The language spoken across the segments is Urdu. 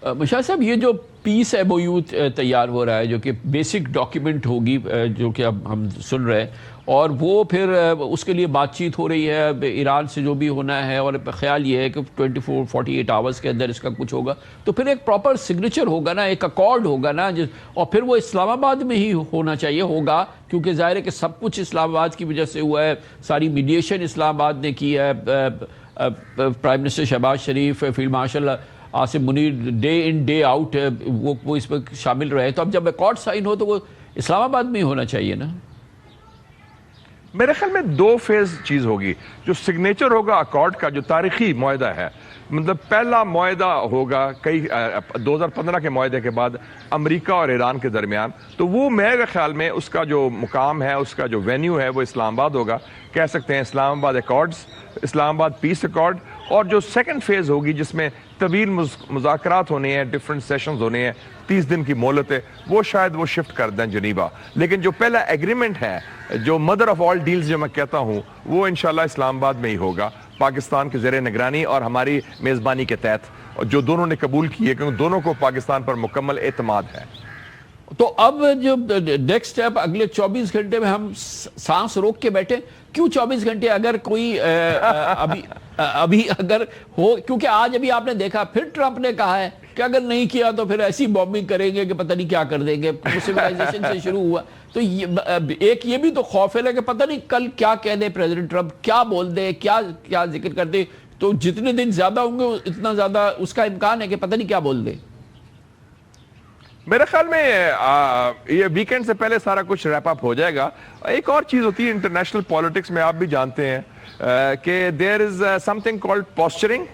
مشاہد صاحب، یہ جو پیس ایم او یو تیار ہو رہا ہے جو کہ بیسک ڈاکیومنٹ ہوگی جو کہ اب ہم سن رہے ہیں، اور وہ پھر اس کے لیے بات چیت ہو رہی ہے ایران سے جو بھی ہونا ہے، اور خیال یہ ہے کہ 48 آورز کے اندر اس کا کچھ ہوگا، تو پھر ایک پراپر سگنیچر ہوگا نا، ایک اکارڈ ہوگا نا، اور پھر وہ اسلام آباد میں ہی ہونا چاہیے ہوگا، کیونکہ ظاہر ہے کہ سب کچھ اسلام آباد کی وجہ سے ہوا ہے، ساری میڈیشن اسلام آباد نے کی ہے، prime minister Shehbaz Sharif, field marshal Asif Munir day in day out وہ اس میں شامل رہے، تو اب جب ایکارڈ سائن ہو تو وہ اسلام آباد میں ہی ہونا چاہیے نا۔ میرے خیال میں 2 فیز چیز ہوگی، جو سگنیچر ہوگا اکارڈ کا، جو تاریخی معاہدہ ہے، مطلب پہلا معاہدہ ہوگا 2015 کے معاہدے کے بعد امریکہ اور ایران کے درمیان، تو وہ میرے خیال میں اس کا جو مقام ہے، اس کا جو وینیو ہے، وہ اسلام آباد ہوگا، کہہ سکتے ہیں اسلام آباد ایکارڈز، اسلام آباد پیس ایکارڈ۔ اور جو سیکنڈ فیز ہوگی جس میں طویل مذاکرات ہونے ہیں، ڈیفرنٹ سیشنز ہونے ہیں، 30 دن کی مہلت ہے، وہ شاید وہ شفٹ کر دیں جنیوا، لیکن جو پہلا ایگریمنٹ ہے، جو مدر آف آل ڈیلز جو میں کہتا ہوں، وہ انشاءاللہ اسلام آباد میں ہی ہوگا، پاکستان کے زیر نگرانی اور ہماری میزبانی کے تحت، جو دونوں نے قبول کی ہے، کیونکہ دونوں کو پاکستان پر مکمل اعتماد ہے۔ تو اب جو نیکسٹ اسٹیپ اگلے 24 گھنٹے میں ہم سانس روک کے بیٹھے، کیوں 24 گھنٹے؟ اگر کوئی ابھی اگر ہو، کیونکہ آج ابھی آپ نے دیکھا پھر ٹرمپ نے کہا ہے کہ اگر نہیں کیا تو پھر ایسی بامبنگ کریں گے کہ پتہ نہیں کیا کر دیں گے، سویلائزیشن سے شروع ہوا، تو ایک یہ بھی تو خوف ہے کہ پتہ نہیں کل کیا کہہ دے پریزیڈنٹ ٹرمپ، کیا بول دے، کیا ذکر کر دے، تو جتنے دن زیادہ ہوں گے اتنا زیادہ اس کا امکان ہے کہ پتہ نہیں کیا بول دے۔ میرے خیال میں یہ ویکنڈ سے پہلے سارا کچھ ریپ اپ ہو جائے گا۔ ایک اور چیز ہوتی ہے انٹرنیشنل پالیٹکس میں، آپ بھی جانتے ہیں کہ دیر از سم تھنگ کالڈ پوسچرنگ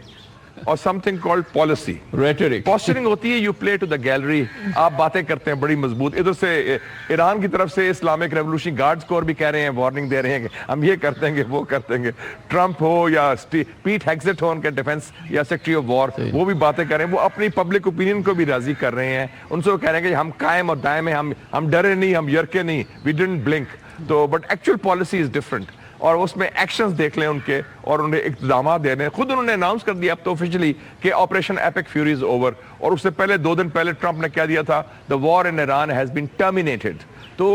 اور some thing called policy. Rhetoric posturing ہوتی ہے you play to the gallery, آپ باتیں کرتے ہیں بڑی مضبوط، ادھر سے ایران کی طرف سے اسلامک ریولوشن گارڈز کو اور بھی کہہ رہے ہیں، وارننگ دے رہے ہیں کہ ہم یہ کر دیں گے، وہ کر دیں گے، ٹرمپ ہو یا پیٹ ہیگزٹ ہو ان کے ڈیفنس یا سیکرٹری آف وار، وہ بھی باتیں کر رہے ہیں، وہ اپنی پبلک اوپینین کو بھی راضی کر رہے ہیں، ان سے وہ کہہ رہے ہیں کہ ہم قائم اور دائم ہیں، ہم ڈرے نہیں، ہم یرکے نہیں، وی ڈنٹ بلنک، تو but actual policy is different, اور اس میں ایکشنز دیکھ لیں ان کے، اور انہیں اقتدامات دے رہے ہیں، خود انہوں نے اناؤنس کر دیا اب تو آفیشلی کہ آپریشن ایپک فیوری از اوور، اور اس سے پہلے 2 دن پہلے ٹرمپ نے کہہ دیا تھا دا وار ان ایران ہیز بین ٹرمینیٹڈ، تو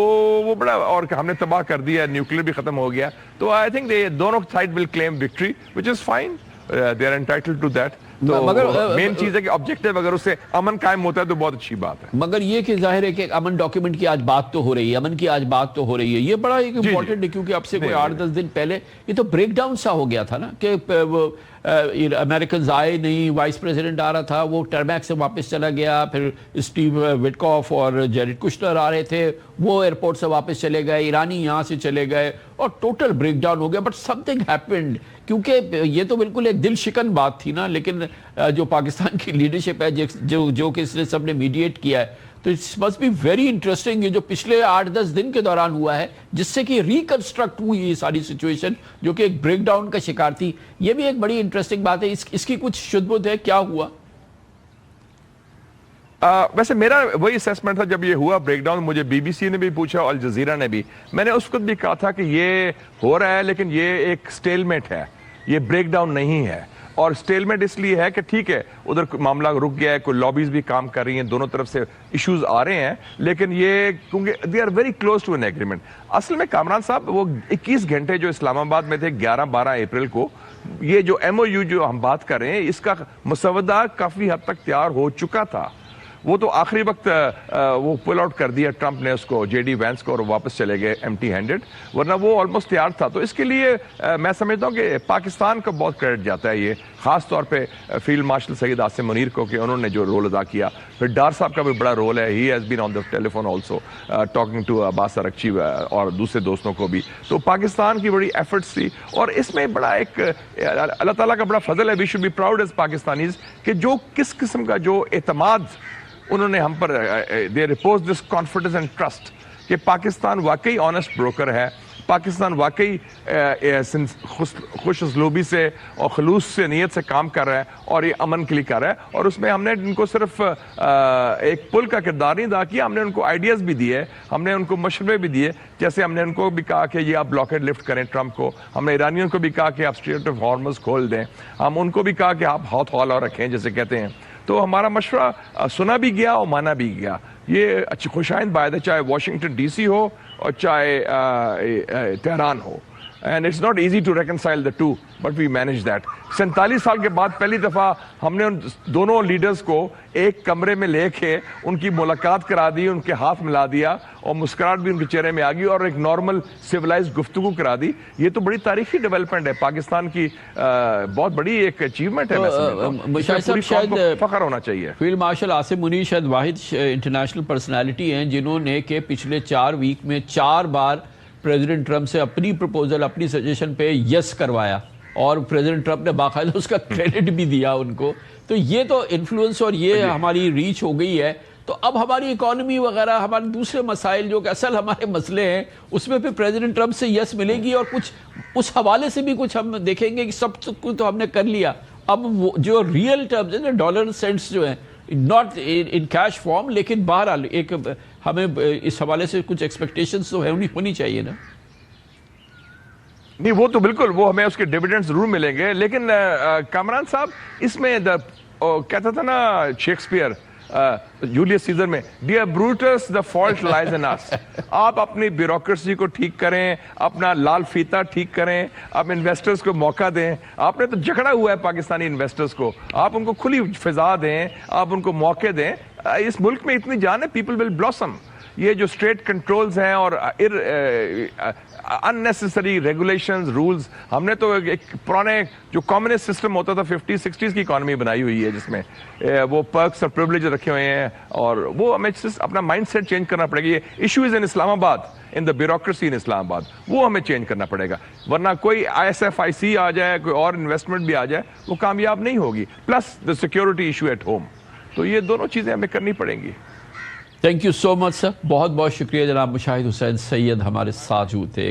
وہ بڑا، اور ہم نے تباہ کر دیا، نیوکلیر بھی ختم ہو گیا، تو آئی تھنک دونوں side will claim victory which is fine, they are entitled to that, تو مین چیز ہے کہ آبجیکٹیو اگر اس سے امن قائم ہوتا ہے تو بہت اچھی بات ہے۔ مگر یہ کہ ظاہر ہے کہ امن ڈاکیومنٹ کی آج بات تو ہو رہی ہے، امن کی آج بات تو ہو رہی ہے، یہ بڑا ایک امپورٹنٹ ہے، کیونکہ اب سے کوئی 8-10 دن پہلے یہ تو بریک ڈاؤن سا ہو گیا تھا نا، کہ امریکنز آئے نہیں، وائس پریزیڈنٹ آ رہا تھا، وہ ٹرمیک سے واپس چلا گیا، پھر اسٹیو وٹکاف اور جیریڈ کشنر آ رہے تھے، وہ ایئرپورٹ سے واپس چلے گئے، ایرانی یہاں سے چلے گئے، اور ٹوٹل بریک ڈاؤن ہو گیا، بٹ سم تھنگ ہیپنڈ، کیونکہ یہ تو بالکل ایک دل شکن بات تھی نا، لیکن جو پاکستان کی لیڈرشپ ہے جو کہ اس نے سب نے میڈیٹ کیا ہے، تو it's must be very interesting, یہ جو پچھلے 8-10 دن کے دوران ہوا ہے، جس سے کہ ریکنسٹرکٹ ہوئی یہ ساری سچویشن جو کہ ایک بریک ڈاؤن کا شکار تھی، یہ بھی ایک بڑی انٹرسٹنگ بات ہے، اس کی کچھ شدبد ہے، کیا ہوا؟ ویسے میرا وہی اسیسمنٹ تھا جب یہ ہوا بریک ڈاؤن، مجھے بی بی سی نے بھی پوچھا اور الجزیرہ نے بھی، میں نے اس وقت بھی کہا تھا کہ یہ ہو رہا ہے لیکن یہ ایک سٹیلمیٹ ہے، یہ بریک ڈاؤن نہیں ہے، اور سٹیلمیٹ اس لیے ہے کہ ٹھیک ہے ادھر معاملہ رک گیا ہے، کوئی لابیز بھی کام کر رہی ہیں، دونوں طرف سے ایشوز آ رہے ہیں، لیکن یہ کیونکہ they are very close to an agreement. اصل میں کامران صاحب وہ 21 گھنٹے جو اسلام آباد میں تھے 11-12 اپریل کو، یہ جو ایم او یو جو ہم بات کر رہے ہیں اس کا مسودہ کافی حد تک تیار ہو چکا تھا، وہ تو آخری وقت وہ پل آؤٹ کر دیا ٹرمپ نے اس کو، جے ڈی وینس کو، اور واپس چلے گئے ایمٹی ہینڈڈ، ورنہ وہ آلموسٹ تیار تھا۔ تو اس کے لیے میں سمجھتا ہوں کہ پاکستان کو بہت کریڈٹ جاتا ہے یہ، خاص طور پہ فیلڈ مارشل سید آصف منیر کو، کہ انہوں نے جو رول ادا کیا، پھر ڈار صاحب کا بھی بڑا رول ہے، he has been on the telephone also talking to Abbas Araghchi اور دوسرے دوستوں کو بھی، تو پاکستان کی بڑی ایفرٹس تھی، اور اس میں بڑا ایک اللہ تعالیٰ کا بڑا فضل ہے، we should be proud as Pakistanis, کہ جو کس قسم کا جو اعتماد انہوں نے ہم پر، they reposed this confidence and trust کہ پاکستان واقعی آنیسٹ بروکر ہے، پاکستان واقعی خوش اسلوبی سے اور خلوص سے نیت سے کام کر رہا ہے، اور یہ امن کے لیے کر رہا ہے، اور اس میں ہم نے ان کو صرف ایک پل کا کردار نہیں ادا کیا، ہم نے ان کو آئیڈیاز بھی دیے، ہم نے ان کو مشورے بھی دیے، جیسے ہم نے ان کو بھی کہا کہ یہ آپ بلاکیڈ لفٹ کریں ٹرمپ کو، ہم نے ایرانیوں کو بھی کہا کہ آپ اسٹریٹ آف ہارمز کھول دیں، ہم ان کو بھی کہا کہ آپ ہاتھ ہال اور رکھیں جیسے کہتے ہیں، تو ہمارا مشورہ سنا بھی گیا اور مانا بھی گیا. یہ اچھی خوشائند بات ہے, چاہے واشنگٹن ڈی سی ہو اور چاہے Tehran who. And it's not easy to reconcile the two, but we managed that. 47 سال کے بعد پہلی دفعہ ہم نے ان دونوں لیڈرز کو ایک کمرے میں لے کے ان کی ملاقات کرا دی, ان کے ہاتھ ملا دیا اور مسکراہٹ بھی ان کے چہرے میں آ گئی اور ایک نارمل سویلائزڈ گفتگو کرا دی. یہ تو بڑی تاریخی ڈیولپمنٹ ہے, پاکستان کی بہت بڑی ایک اچیومنٹ ہے. مشاہد صاحب شاید فخر ہونا چاہیے. فیلڈ مارشل عاصم منیر شاید واحد انٹرنیشنل پرسنالٹی ہیں جنہوں نے کہ پچھلے 4 ویک میں 4 بار پریزیڈنٹ ٹرمپ سے اپنی پروپوزل, اپنی سجیشن پہ یس کروایا اور پریزیڈنٹ ٹرمپ نے باقاعدہ اس کا کریڈٹ بھی دیا ان کو. تو یہ تو انفلوئنس اور یہ ہماری ریچ ہو گئی ہے. تو اب ہماری اکانومی وغیرہ, ہمارے دوسرے مسائل جو کہ اصل ہمارے مسئلے ہیں, اس میں پھر پریزیڈنٹ ٹرمپ سے یس ملے گی اور کچھ اس حوالے سے بھی کچھ ہم دیکھیں گے کہ سب کچھ تو ہم نے کر لیا. اب جو ریئل ٹرمز ہیں, ڈالر سینٹس جو ہیں, ناٹ ان کیش فارم, لیکن بہرحال ایک ہمیں اس حوالے سے کچھ ایکسپیکٹیشنز تو ہونی چاہیے نا. نہیں وہ تو بالکل, وہ ہمیں اس کے ڈیویڈنڈ ضرور ملیں گے. لیکن کامران صاحب اس میں کہتا تھا نا شیکسپیئر جولیس سیزر میں, dear Brutus the fault lies in us. آپ اپنی بیوروکریسی کو ٹھیک کریں, اپنا لال فیتا ٹھیک کریں, آپ انویسٹرز کو موقع دیں. آپ نے تو جھگڑا ہوا ہے پاکستانی انویسٹرز کو, آپ ان کو کھلی فضا دیں, آپ ان کو موقع دیں. اس ملک میں اتنی جان ہے, پیپل ول بلاسم. یہ جو اسٹیٹ کنٹرولز ہیں اور unnecessary regulations, rules, ہم نے تو ایک پرانے جو کمیونسٹ سسٹم ہوتا تھا 50-60s کی اکانومی بنائی ہوئی ہے جس میں وہ پرکس اور پریولیج رکھے ہوئے ہیں, اور وہ ہمیں اپنا مائنڈ سیٹ چینج کرنا پڑے گا. یہ ایشو از ان اسلام آباد, ان دا بیوروکریسی ان اسلام آباد, وہ ہمیں چینج کرنا پڑے گا. ورنہ کوئی ISFIC آ جائے, کوئی اور انویسٹمنٹ بھی آ جائے, وہ کامیاب نہیں ہوگی. Plus the security issue at home. تو یہ دونوں چیزیں ہمیں کرنی پڑیں گی. تھینک یو سو مچ سر, بہت بہت شکریہ جناب مشاہد حسین سید ہمارے ساتھ جو تھے.